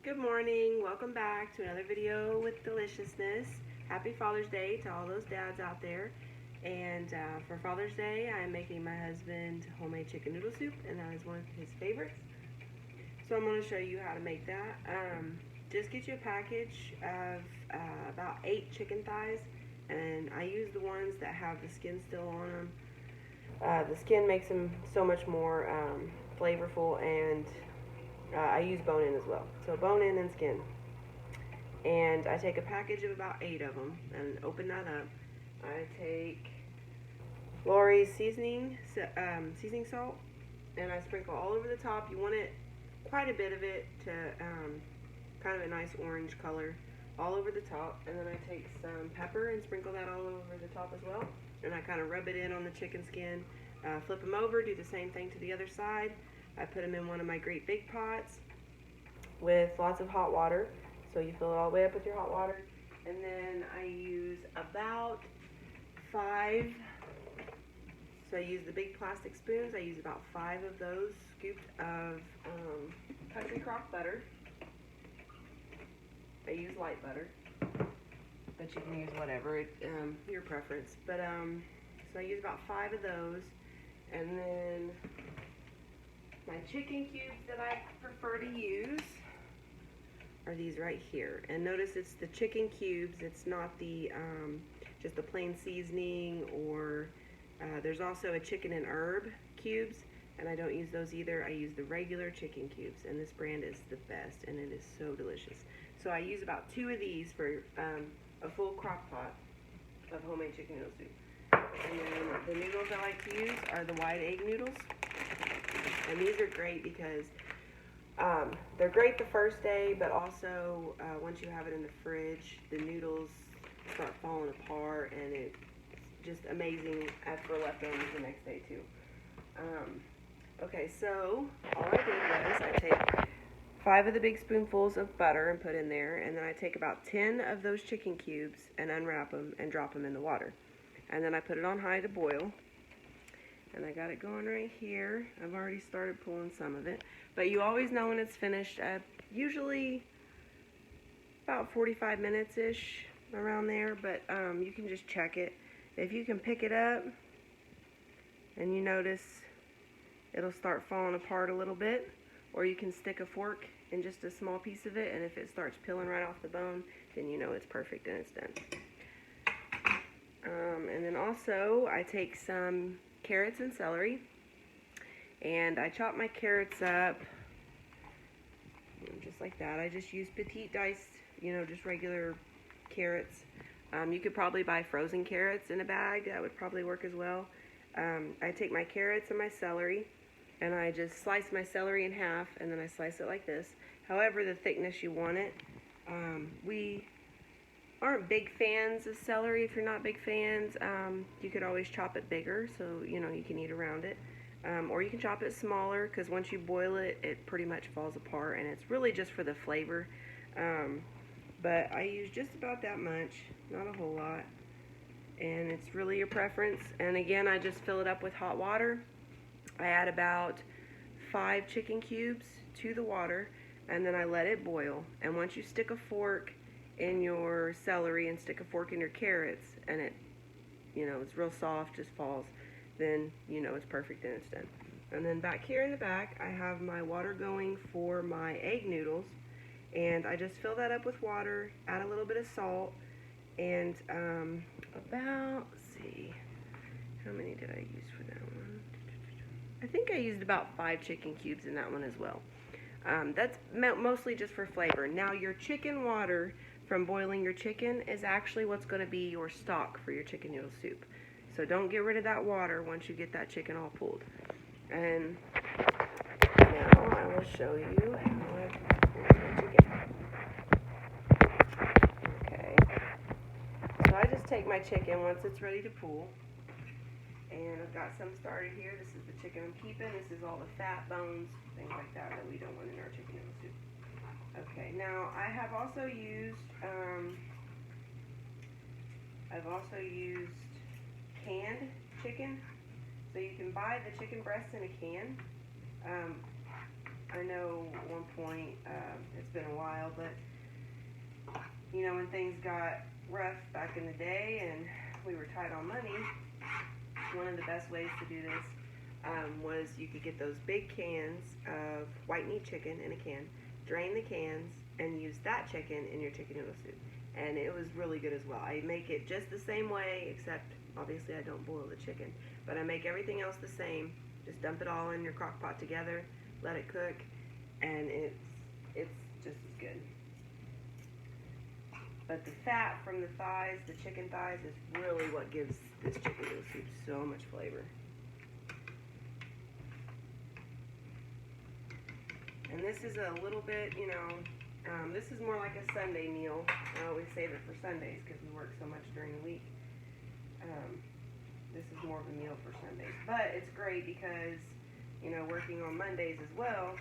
Good morning, welcome back to another video with Deliciousness. Happy Father's Day to all those dads out there. And for Father's Day, I am making my husband homemade chicken noodle soup, and that is one of his favorites. So I'm going to show you how to make that. Just get you a package of about 8 chicken thighs, and I use the ones that have the skin still on them. The skin makes them so much more flavorful, and I use bone-in as well. So bone-in and skin. And I take a package of about 8 of them and open that up. I take Lori's seasoning salt, and I sprinkle all over the top. You want it, quite a bit of it, to kind of a nice orange color all over the top. And then I take some pepper and sprinkle that all over the top as well. And I kind of rub it in on the chicken skin, flip them over, do the same thing to the other side. I put them in one of my great big pots with lots of hot water. So you fill it all the way up with your hot water. And then I use about 5, so I use the big plastic spoons. I use about 5 of those scooped of country crock butter. I use light butter, but you can use whatever, your preference. But so I use about 5 of those. And then my chicken cubes that I prefer to use are these right here. And notice it's the chicken cubes. It's not the just the plain seasoning, or there's also a chicken and herb cubes, and I don't use those either. I use the regular chicken cubes, and this brand is the best, and it is so delicious. So I use about 2 of these for a full crock pot of homemade chicken noodle soup. And then the noodles I like to use are the white egg noodles. And these are great because they're great the first day, but also once you have it in the fridge, the noodles start falling apart, and it's just amazing for leftovers the next day too. Okay, so all I did was I take 5 of the big spoonfuls of butter and put in there, and then I take about 10 of those chicken cubes and unwrap them and drop them in the water. And then I put it on high to boil. And I got it going right here. I've already started pulling some of it. But you always know when it's finished, usually about 45 minutes-ish, around there. But you can just check it. If you can pick it up and you notice it'll start falling apart a little bit, or you can stick a fork in just a small piece of it, and if it starts peeling right off the bone, then you know it's perfect and it's done. And then also I take some carrots and celery, and I chop my carrots up just like that. I just use petite diced, just regular carrots. You could probably buy frozen carrots in a bag. That would probably work as well. I take my carrots and my celery, and I just slice my celery in half, and then I slice it like this. However the thickness you want it. We aren't big fans of celery. If you're not big fans, you could always chop it bigger, so you can eat around it, or you can chop it smaller, because once you boil it, it pretty much falls apart, and it's really just for the flavor. But I use just about that much, not a whole lot, and it's really your preference. And again, I just fill it up with hot water. I add about 5 chicken cubes to the water, and then I let it boil. And once you stick a fork in your celery and stick a fork in your carrots, and it, it's real soft, just falls, then it's perfect and it's done. And then back here in the back, I have my water going for my egg noodles, and I just fill that up with water, add a little bit of salt, and about, let's see, how many did I use for that one? I think I used about 5 chicken cubes in that one as well. That's mostly just for flavor. Now your chicken water from boiling your chicken is actually what's going to be your stock for your chicken noodle soup. So don't get rid of that water once you get that chicken all pulled. And now I will show you how I pull my chicken. Okay. So I just take my chicken once it's ready to pull. And I've got some started here. This is the chicken I'm keeping. This is all the fat, bones, things like that we don't want in our chicken noodle soup. Okay, now I have also used canned chicken. So you can buy the chicken breasts in a can. I know at one point, it's been a while, but you know, when things got rough back in the day and we were tight on money, one of the best ways to do this was you could get those big cans of white meat chicken in a can, drain the cans, and use that chicken in your chicken noodle soup. And it was really good as well. I make it just the same way, except obviously I don't boil the chicken. But I make everything else the same. Just dump it all in your crock pot together, let it cook, and it's just as good. But the fat from the thighs, the chicken thighs, is really what gives this chicken noodle soup so much flavor. And this is a little bit, you know, this is more like a Sunday meal. I always save it for Sundays because we work so much during the week. This is more of a meal for Sundays. But it's great because, you know, working on Mondays as well,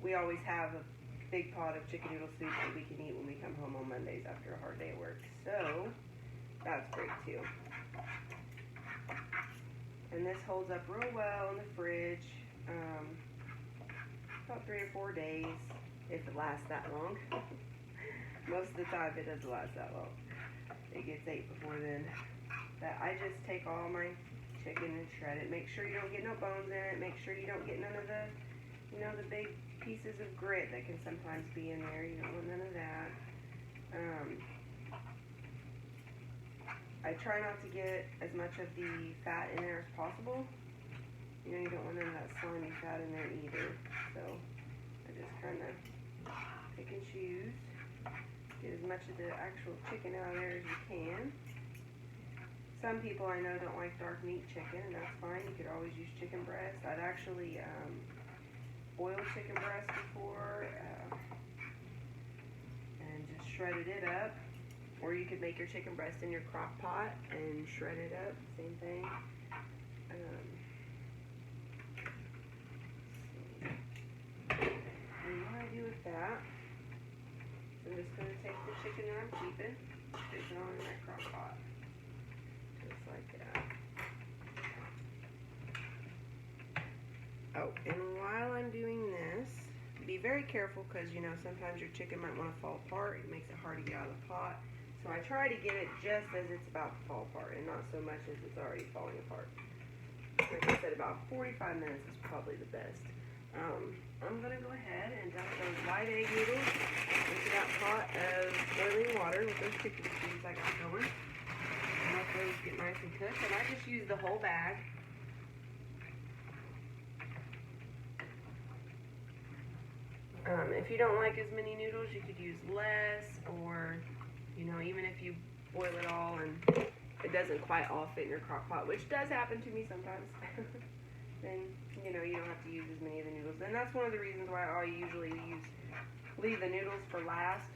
we always have a big pot of chicken noodle soup that we can eat when we come home on Mondays after a hard day at work. So, that's great too. And this holds up real well in the fridge. About 3 or 4 days, if it lasts that long. Most of the time it doesn't last that long. It gets ate before then. But I just take all my chicken and shred it. Make sure you don't get no bones in it. Make sure you don't get none of the, you know, the big pieces of grit that can sometimes be in there. You don't want none of that. I try not to get as much of the fat in there as possible. You know, you don't want none of that slimy fat in there either. So I just kind of pick and choose. Get as much of the actual chicken out of there as you can. Some people I know don't like dark meat chicken, and that's fine. You could always use chicken breast. I'd actually boiled chicken breast before and just shredded it up. Or you could make your chicken breast in your crock pot and shred it up. Same thing. That. So I'm just going to take the chicken that I'm keeping, stick it on in that crock pot, just like that. Oh, and while I'm doing this, be very careful because, you know, sometimes your chicken might want to fall apart. It makes it hard to get out of the pot. So I try to get it just as it's about to fall apart and not so much as it's already falling apart. Like I said, about 45 minutes is probably the best. I'm going to go ahead and dump those white egg noodles into that pot of boiling water with those chicken cubes I got going. And let those get nice and cooked. And I just use the whole bag. If you don't like as many noodles, you could use less, or, you know, even if you boil it all and it doesn't quite all fit in your crock pot, which does happen to me sometimes. Then, you know, you don't have to use as many of the noodles. And that's one of the reasons why I usually leave the noodles for last,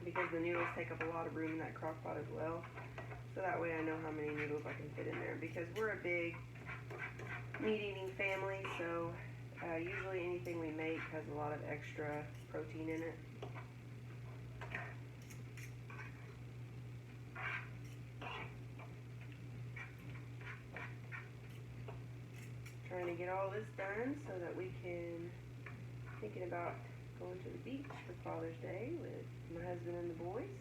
because the noodles take up a lot of room in that crock pot as well. So that way I know how many noodles I can fit in there, because we're a big meat-eating family, so usually anything we make has a lot of extra protein in it. Trying to get all this done so that we can, thinking about going to the beach for Father's Day with my husband and the boys.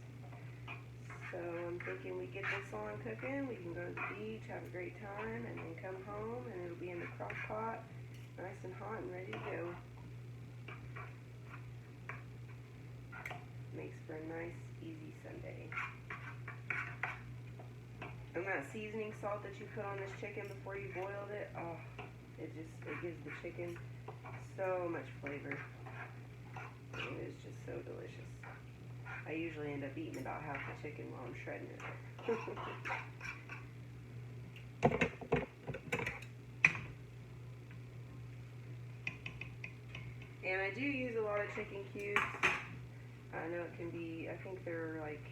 So I'm thinking we get this on cooking, we can go to the beach, have a great time, and then come home and it'll be in the crock pot, nice and hot and ready to go. Makes for a nice, easy Sunday. And that seasoning salt that you put on this chicken before you boiled it, oh, it gives the chicken so much flavor. It is just so delicious. I usually end up eating about half the chicken while I'm shredding it. And I do use a lot of chicken cubes. I know it can be, I think they're like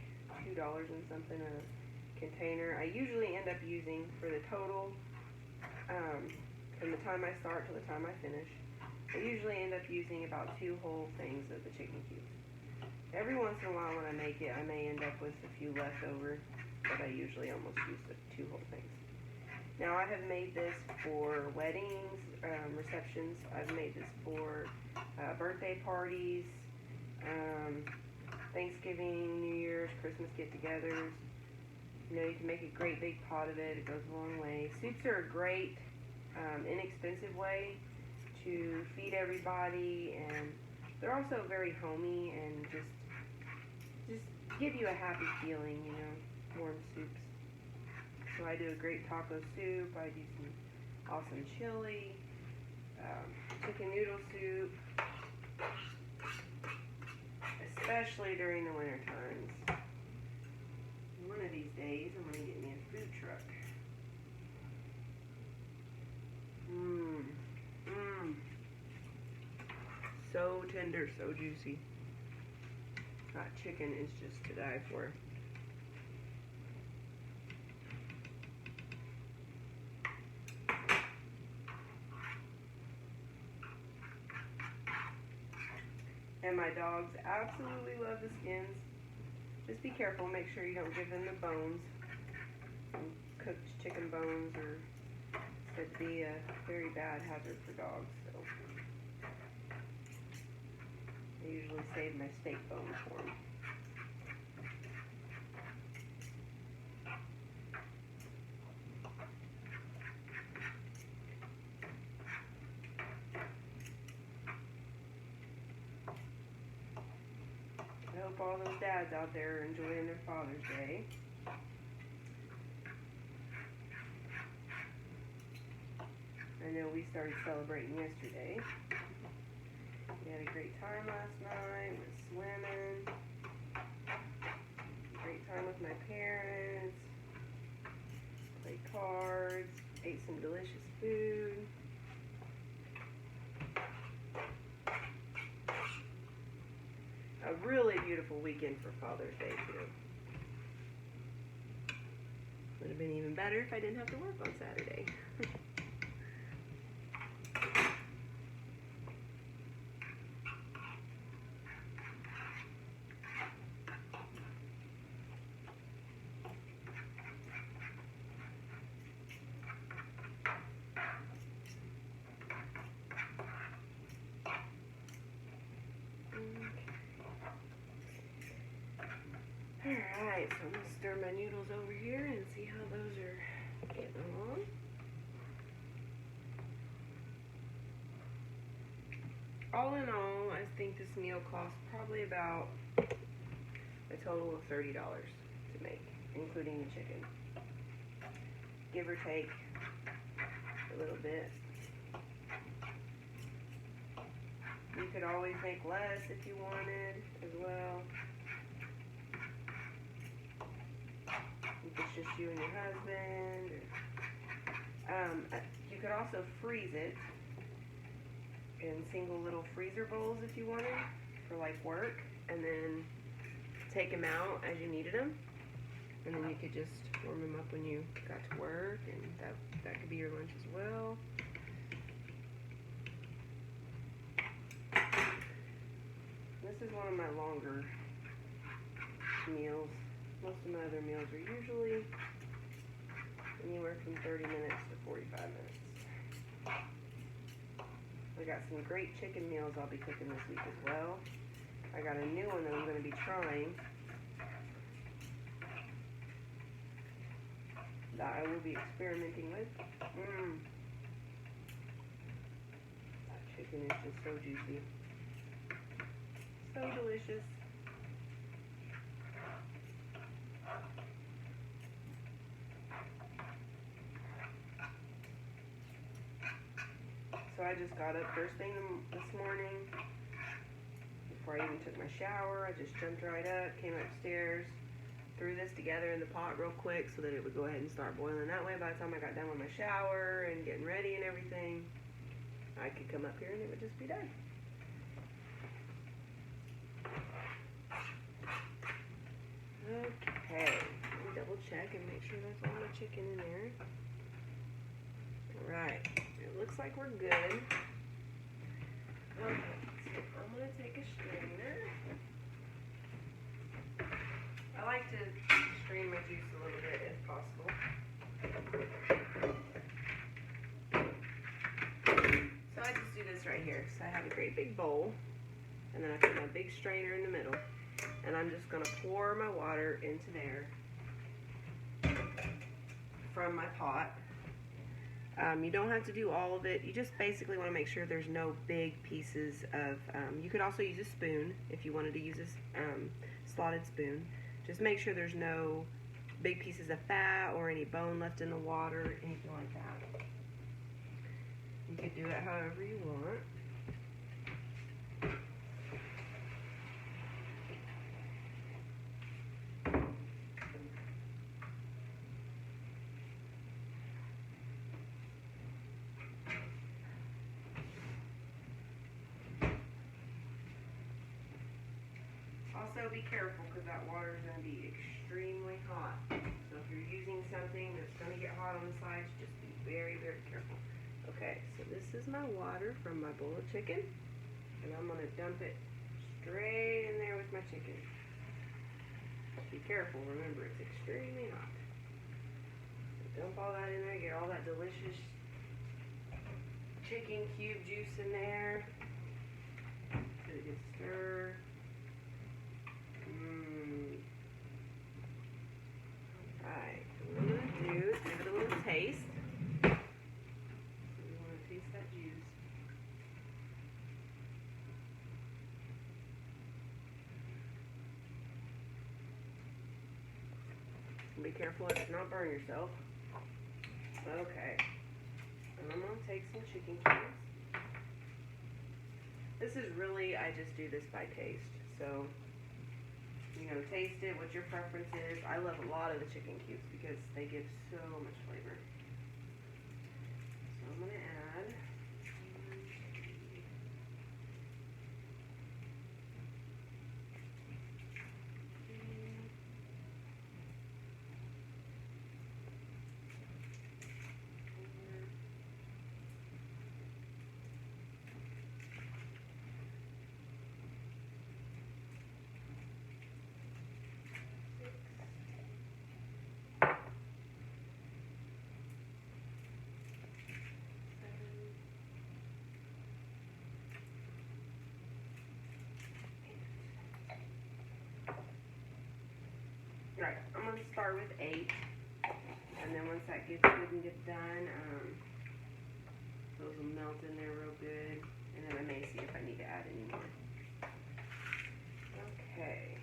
$2 and something a container. I usually end up using, for the total, from the time I start to the time I finish, I usually end up using about 2 whole things of the chicken cubes. Every once in a while when I make it, I may end up with a few left over, but I usually almost use the 2 whole things. Now I have made this for weddings, receptions. I've made this for birthday parties, Thanksgiving, New Year's, Christmas get-togethers. You know, you can make a great big pot of it. It goes a long way. Soups are a great, inexpensive way to feed everybody, and they're also very homey and just give you a happy feeling, you know, warm soups. So I do a great taco soup. I do some awesome chili, chicken noodle soup, especially during the winter times. One of these days, I'm going to get me a food truck. So tender, so juicy. That chicken is just to die for. And my dogs absolutely love the skins. Just be careful, make sure you don't give them the bones. Cooked chicken bones are said to be a very bad hazard for dogs, so I usually save my steak bones for them. I hope all those dads out there are enjoying their Father's Day. I know we started celebrating yesterday. We had a great time last night, went swimming, great time with my parents, played cards, ate some delicious food. A really beautiful weekend for Father's Day too. Would have been even better if I didn't have to work on Saturday. Alright, so I'm going to stir my noodles over here and see how those are getting along. All in all, I think this meal costs probably about a total of $30 to make, including the chicken. Give or take a little bit. You could always make less if you wanted as well. If it's just you and your husband. You could also freeze it in single little freezer bowls if you wanted for like work, and then take them out as you needed them, and then you could just warm them up when you got to work, and that could be your lunch as well. This is one of my longer meals. Most of my other meals are usually anywhere from 30 minutes to 45 minutes. I got some great chicken meals I'll be cooking this week as well. I got a new one that I'm going to be trying that I will be experimenting with. That chicken is just so juicy. So delicious. So I just got up first thing this morning. Before I even took my shower, I just jumped right up, came upstairs, threw this together in the pot real quick so that it would go ahead and start boiling. That way, by the time I got done with my shower and getting ready and everything, I could come up here and it would just be done. Okay, let me double check and make sure that's all my chicken in there. Alright, it looks like we're good. Okay, so I'm going to take a strainer. I like to strain my juice a little bit if possible. there. So I have a great big bowl, and then I put my big strainer in the middle, and I'm just going to pour my water into there from my pot. You don't have to do all of it. You just basically want to make sure there's no big pieces of, you could also use a spoon if you wanted to use a slotted spoon. Just make sure there's no big pieces of fat or any bone left in the water, anything like that. You could do it however you want. Also be careful because that water is going to be extremely hot. So if you're using something that's going to get hot on the sides, just be very, very careful. Okay, so this is my water from my bowl of chicken, and I'm going to dump it straight in there with my chicken. Be careful, remember it's extremely hot. So dump all that in there, get all that delicious chicken cube juice in there. Give it a good stir. Alright, so what I'm going to do is give it a little taste. So we want to taste that juice. Be careful to not burn yourself. Okay, and I'm going to take some chicken cubes. This is really, I just do this by taste, so you know, taste it, what your preference is. I love a lot of the chicken cubes because they give so much flavor. So I'm going to add Right, I'm going to start with 8, and then once that gets good and gets done, those will melt in there real good, and then I may see if I need to add any more. Okay.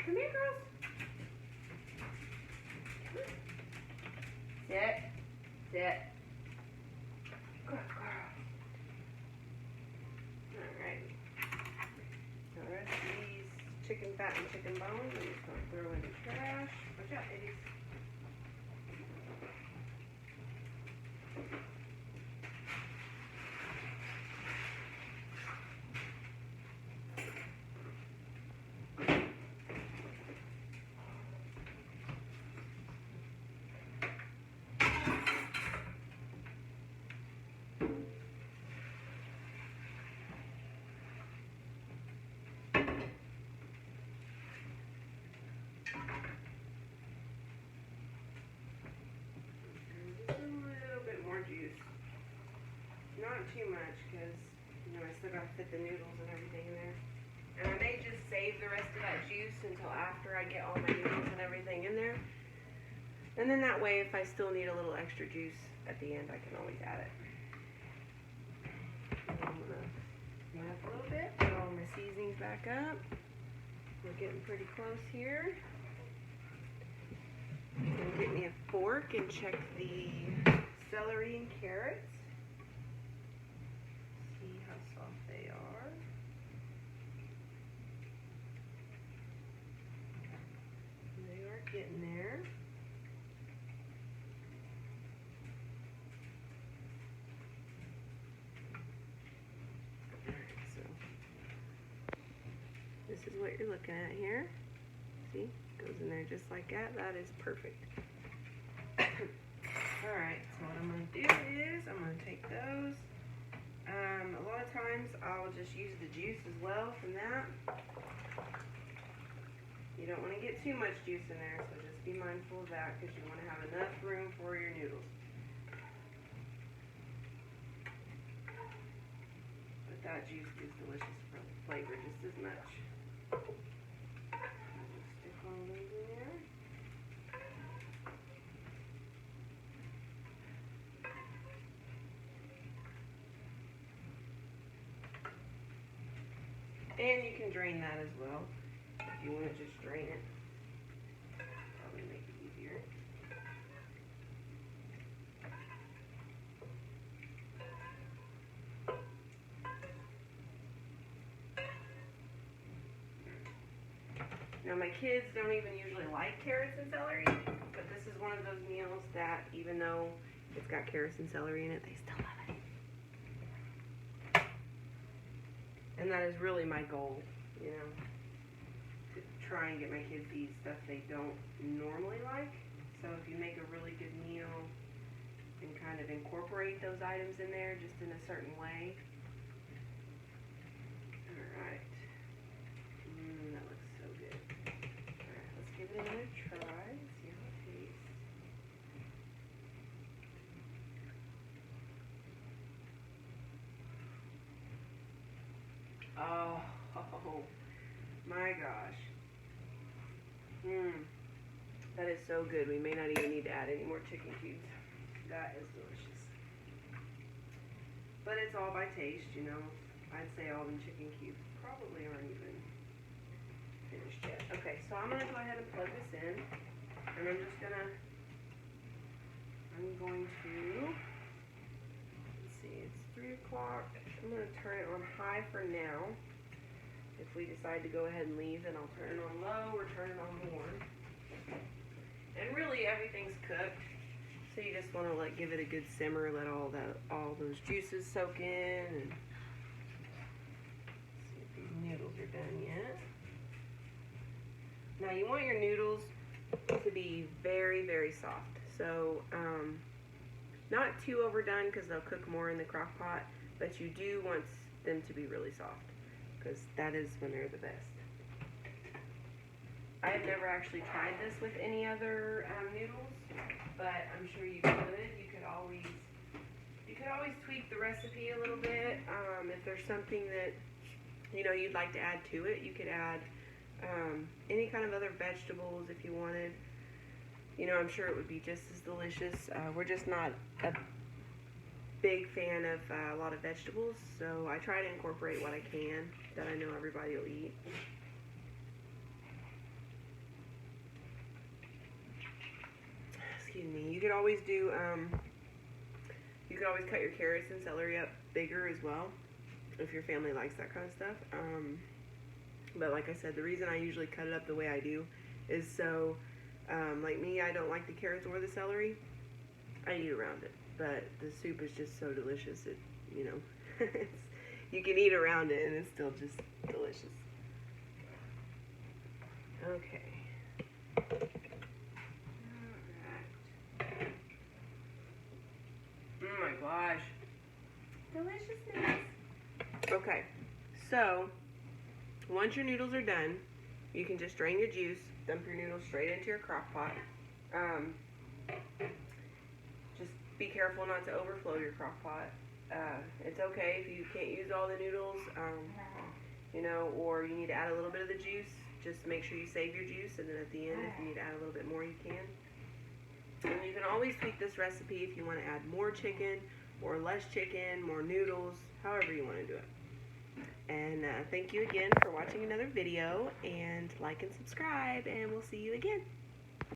Come here, girls. Sit. Sit. Good girl. Alright. Now the rest of these chicken fat and chicken bones, I'm just going to throw in the trash. Watch out, babies. Juice. Not too much because, you know, I still got to fit the noodles and everything in there. And I may just save the rest of that juice until after I get all my noodles and everything in there. And then that way, if I still need a little extra juice at the end, I can always add it. And I'm going to map a little bit, put all my seasonings back up. We're getting pretty close here. I'm going to get me a fork and check the celery and carrots. See how soft they are. They are getting there. Alright, so this is what you're looking at here. See? Goes in there just like that. That is perfect. Alright, so what I'm going to do is I'm going to take those. A lot of times I'll just use the juice as well from that. You don't want to get too much juice in there, so just be mindful of that because you want to have enough room for your noodles. but that juice gives delicious flavor just as much. Stick all those in there. And you can drain that as well if you want to just drain it. Probably make it easier. Now my kids don't even usually like carrots and celery, but this is one of those meals that even though it's got carrots and celery in it, they still love it. And that is really my goal, you know, to try and get my kids to eat stuff they don't normally like. So if you make a really good meal and kind of incorporate those items in there just in a certain way. Alright. That looks so good. Alright, let's give it another try. See how it tastes. Oh, my gosh. That is so good. We may not even need to add any more chicken cubes. That is delicious. But it's all by taste, you know. I'd say all the chicken cubes probably aren't even finished yet. Okay, so I'm going to go ahead and plug this in. And I'm going to, let's see, it's 3 o'clock. I'm going to turn it on high for now. If we decide to go ahead and leave, then I'll turn it on low or turn it on more. And really everything's cooked. So you just want to give it a good simmer, let all those juices soak in, and see if these noodles are done yet. Now you want your noodles to be very, very soft. So not too overdone because they'll cook more in the crock pot, but you do want them to be really soft because that is when they're the best. I have never actually tried this with any other noodles, but I'm sure you could. You could always tweak the recipe a little bit. If there's something that you'd like to add to it, you could add any kind of other vegetables if you wanted. I'm sure it would be just as delicious. We're just not a big fan of a lot of vegetables, so I try to incorporate what I can that I know everybody will eat. Excuse me. You could always do, you could always cut your carrots and celery up bigger as well, if your family likes that kind of stuff. But like I said, the reason I usually cut it up the way I do is so, like me, I don't like the carrots or the celery. I eat around it, but the soup is just so delicious. It, you can eat around it and it's still just delicious. Okay. Oh my gosh. Deliciousness. Okay, so once your noodles are done, you can just drain your juice, dump your noodles straight into your crock pot. Just be careful not to overflow your crock pot. It's okay if you can't use all the noodles, or you need to add a little bit of the juice. Just make sure you save your juice, and then at the end, if you need to add a little bit more, you can. And you can always tweak this recipe if you want to add more chicken or less chicken, more noodles, however you want to do it. And thank you again for watching another video, and like and subscribe, and we'll see you again.